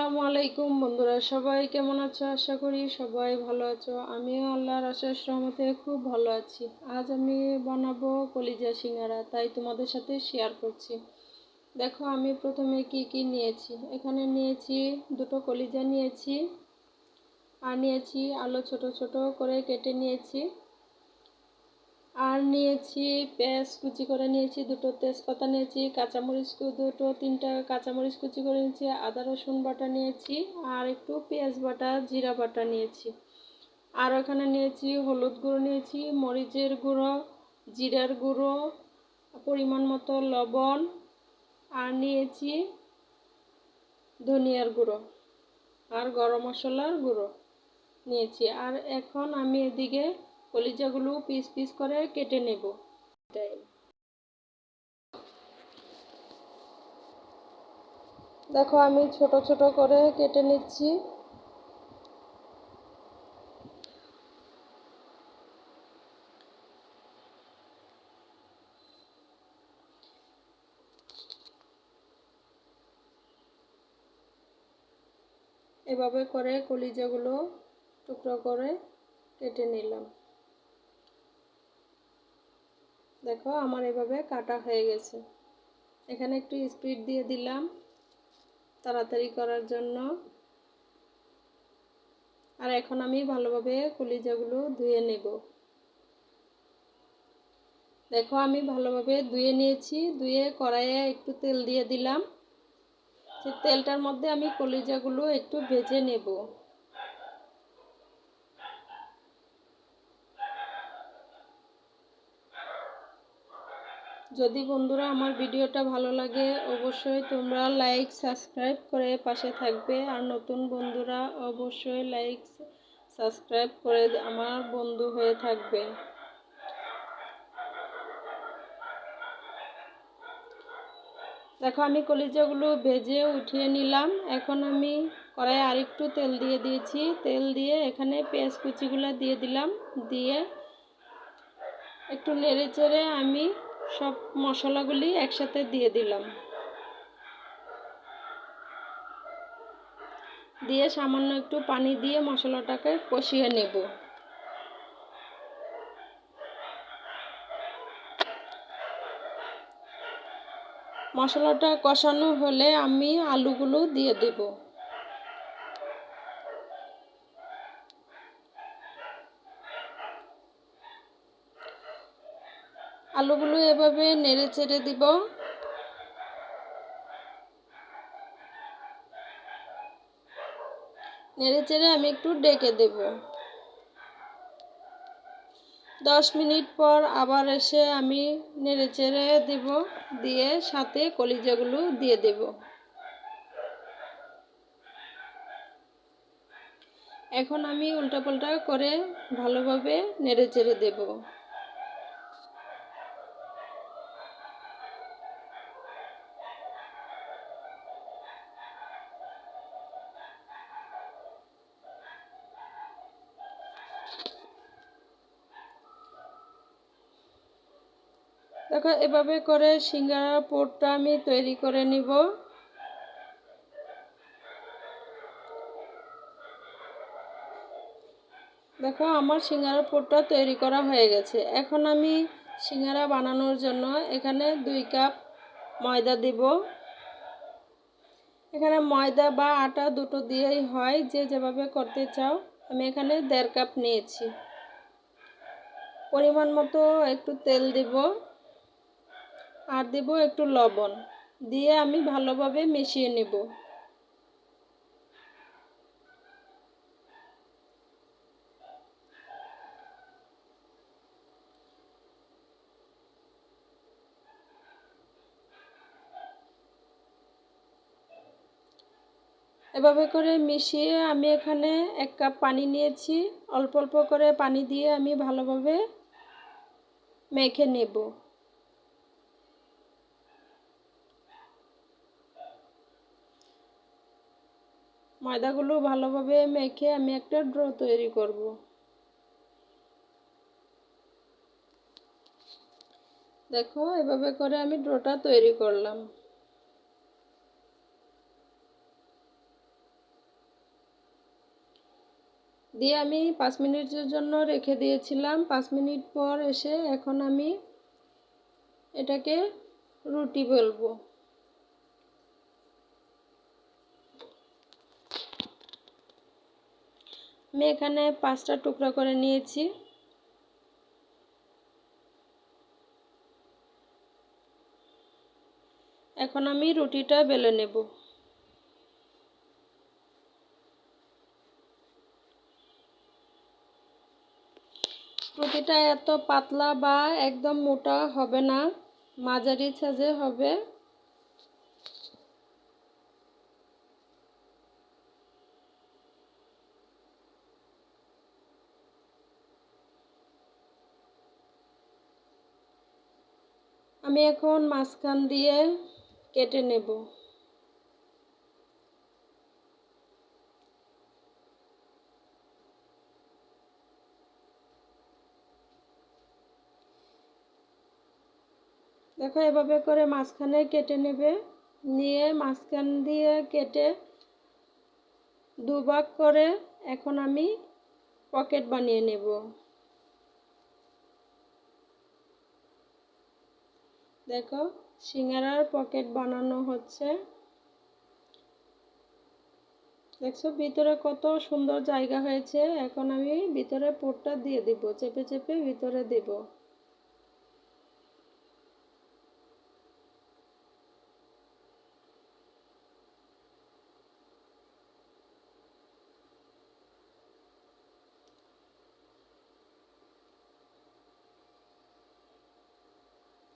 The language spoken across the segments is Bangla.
আসসালামু আলাইকুম বন্ধুরা, সবাই কেমন আছো? আশা করি সবাই ভালো আছো। আমিও আল্লাহর অশেষ রহমতে খুব ভালো আছি। আজ আমি বানাবো কলিজা সিঙ্গারা, তাই তোমাদের সাথে শেয়ার করছি। দেখো আমি প্রথমে কি কি নিয়েছি। এখানে নিয়েছি দুটো কলিজা নিয়েছি, আর নিয়েছি আলু ছোট ছোট করে কেটে নিয়েছি, আর নিয়েছি পেঁয়াজ কুচি করে নিয়েছি, দুটো তেজপাতা নিয়েছি, কাঁচামরিচ তিনটা কাঁচামরিচ কুচি করে নিয়েছি, আদা রসুন বাটা নিয়েছি, আর একটু পেঁয়াজ বাটা জিরা বাটা নিয়েছি। আর ওখানে নিয়েছি হলুদ গুঁড়ো নিয়েছি, মরিচের গুঁড়ো, জিরার গুঁড়ো, পরিমাণ মতো লবণ, আর নিয়েছি ধনিয়ার গুঁড়ো আর গরম মশলার গুঁড়ো নিয়েছি। আর এখন আমি এদিকে কলিজাগুলো পিস পিস করে কেটে নেব। দেখো আমি ছোট ছোট করে কেটে নিচ্ছি। এভাবে করে কলিজাগুলো টুকরো করে কেটে নিলাম। দেখো আমার এভাবে কাটা হয়ে গেছে। এখানে একটু স্পিড দিয়ে দিলাম তাড়াতাড়ি করার জন্য। আর এখন আমি ভালোভাবে কলিজাগুলো ধুয়ে নেব। দেখো আমি ভালোভাবে ধুয়ে নিয়েছি। ধুয়ে কড়াইয়ে একটু তেল দিয়ে দিলাম। সেই তেলটার মধ্যে আমি কলিজাগুলো একটু ভেজে নেব। যদি বন্ধুরা আমার ভিডিওটা ভালো লাগে অবশ্যই তোমরা লাইক সাবস্ক্রাইব করে পাশে থাকবে। আর নতুন বন্ধুরা অবশ্যই লাইক সাবস্ক্রাইব করে আমার বন্ধু হয়ে থাকবে। দেখো আমি কলিজাগুলো ভেজে উঠিয়ে নিলাম। এখন আমি কড়াইয়ে আরেকটু তেল দিয়ে দিয়েছি। তেল দিয়ে এখানে পেঁয়াজ কুচিগুলো দিয়ে দিলাম। দিয়ে একটু নেড়ে চেড়ে আমি সব মশলাগুলি একসাথে দিয়ে দিলাম। দিয়ে সামান্য একটু পানি দিয়ে মশলাটাকে কষিয়ে নেব। মশলাটা কষানো হলে আমি আলুগুলো দিয়ে দেব। আলুগুলো এভাবে নেড়ে চেড়ে দিব। নেড়ে চেড়ে আমি একটু ডেকে দেব। 10 মিনিট পর আবার এসে আমি নেড়ে চেড়ে দেব। দিয়ে সাথে কলিজাগুলো দিয়ে দেব। এখন আমি উল্টাপাল্টা করে ভালোভাবে নেড়ে চেড়ে দেব। দেখো এভাবে করে সিঙ্গারার পুরটা আমি তৈরি করে নিব। দেখো আমার সিঙ্গারার পুরটা তৈরি করা হয়ে গেছে। এখন আমি সিঙ্গারা বানানোর জন্য এখানে 2 কাপ ময়দা দিব। এখানে ময়দা বা আটা দুটো দিয়েই হয়, যে যেভাবে করতে চাও। আমি এখানে 1.5 কাপ নিয়েছি। পরিমাণ মতো একটু তেল দিব, আর দেব একটু লবণ। দিয়ে আমি ভালোভাবে মিশিয়ে নেব। এভাবে করে মিশিয়ে আমি এখানে 1 কাপ পানি নিয়েছি। অল্প অল্প করে পানি দিয়ে আমি ভালোভাবে মেখে নেব। ময়দাগুলো ভালোভাবে মেখে আমি একটা ডো তৈরি করব। দেখো এভাবে করে আমি ডোটা তৈরি করলাম। দিয়ে আমি 5 মিনিটের জন্য রেখে দিয়েছিলাম। 5 মিনিট পর এসে এখন আমি এটাকে রুটি বেলবো। আমি এখানে 5টা টুকরা করে নিয়েছি। এখন আমি রুটিটা বেলে নেব। রুটিটা এত পাতলা বা একদম মোটা হবে না, মাঝারি সাইজে হবে। আমি এখন মাঝখান দিয়ে কেটে নেব। দেখো এভাবে করে মাঝখানে কেটে নেবে, নিয়ে মাঝখান দিয়ে কেটে দুভাগ করে এখন আমি পকেট বানিয়ে নেব। দেখো সিঙ্গারার পকেট বানানো হচ্ছে। দেখছো ভিতরে কত সুন্দর জায়গা হয়েছে। এখন আমি ভিতরে পুরটা দিয়ে দিব, চেপে চেপে ভিতরে দেব।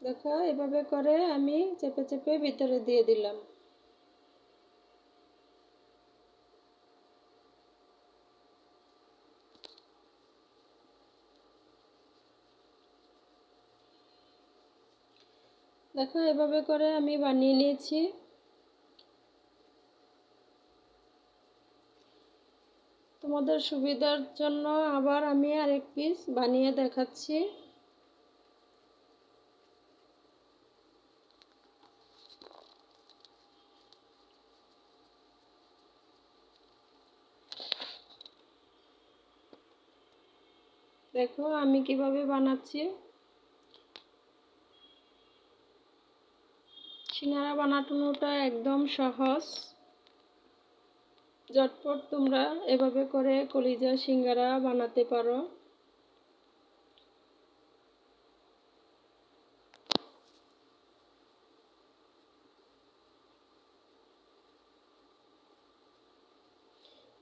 দেখো এভাবে করে আমি চেপে চেপে ভিতরে দিয়ে দিলাম। দেখো এভাবে করে আমি বানিয়ে নিয়েছি। তোমাদের সুবিধার জন্য আবার আমি আরেক পিস বানিয়ে দেখাচ্ছি। দেখো আমি কিভাবে বানাচ্ছি। সিঙ্গারা বানানোটা একদম সহজ। ঝটপট তোমরা এভাবে করে কলিজা সিঙ্গারা বানাতে পারো।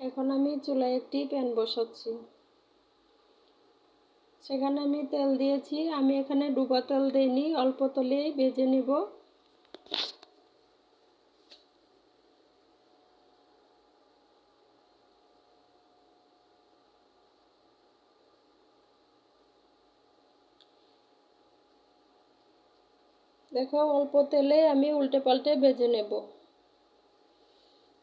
এখন আমি চুলায় একটি প্যান বসাচ্ছি। সেখানে আমি তেল দিয়েছি। আমি এখানে ডুবা তেল দিইনি, অল্প তেলেই ভেজে নিব। দেখো অল্প তেলে আমি উল্টে পাল্টে ভেজে নেব।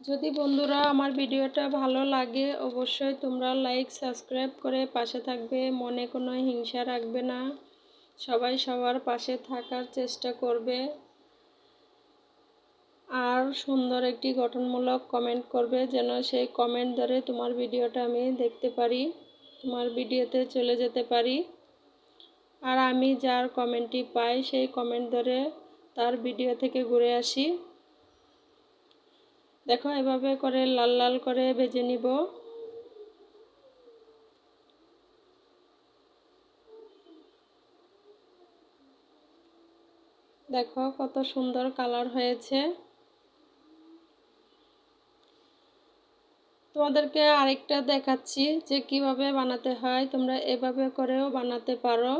যদি বন্ধুরা আমার ভিডিওটা ভালো লাগে অবশ্যই তোমরা লাইক সাবস্ক্রাইব করে পাশে থাকবে। মনে কোনো হিংসা রাখবে না, সবাই সবার পাশে থাকার চেষ্টা করবে। আর সুন্দর একটি গঠনমূলক কমেন্ট করবে, যেন সেই কমেন্ট ধরে তোমার ভিডিওটা আমি দেখতে পারি, তোমার ভিডিওতে চলে যেতে পারি। আর আমি যার কমেন্টটি পাই সেই কমেন্ট ধরে তার ভিডিও থেকে ঘুরে আসি। দেখো এভাবে করে লাল লাল করে ভেজে নিব। দেখো কত সুন্দর কালার হয়েছে। তোমাদেরকে আরেকটা দেখাচ্ছি যে কিভাবে বানাতে হয়। তোমরা এভাবে করেও বানাতে পারো।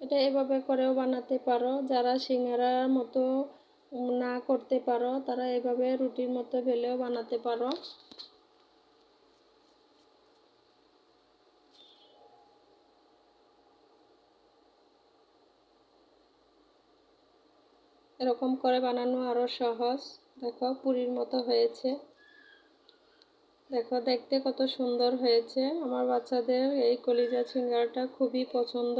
এটা এভাবে করেও বানাতে পারো। যারা সিঙ্গারার মতো না করতে পারো তারা এভাবে রুটির মতো বেলেও বানাতে পারো। এরকম করে বানানো আরো সহজ। দেখো পুরির মতো হয়েছে। দেখো দেখতে কত সুন্দর হয়েছে। আমার বাচ্চাদের এই কলিজা সিঙ্গারাটা খুবই পছন্দ,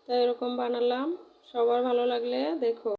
তাই এরকম বানালাম। সবার ভালো লাগলে দেখো।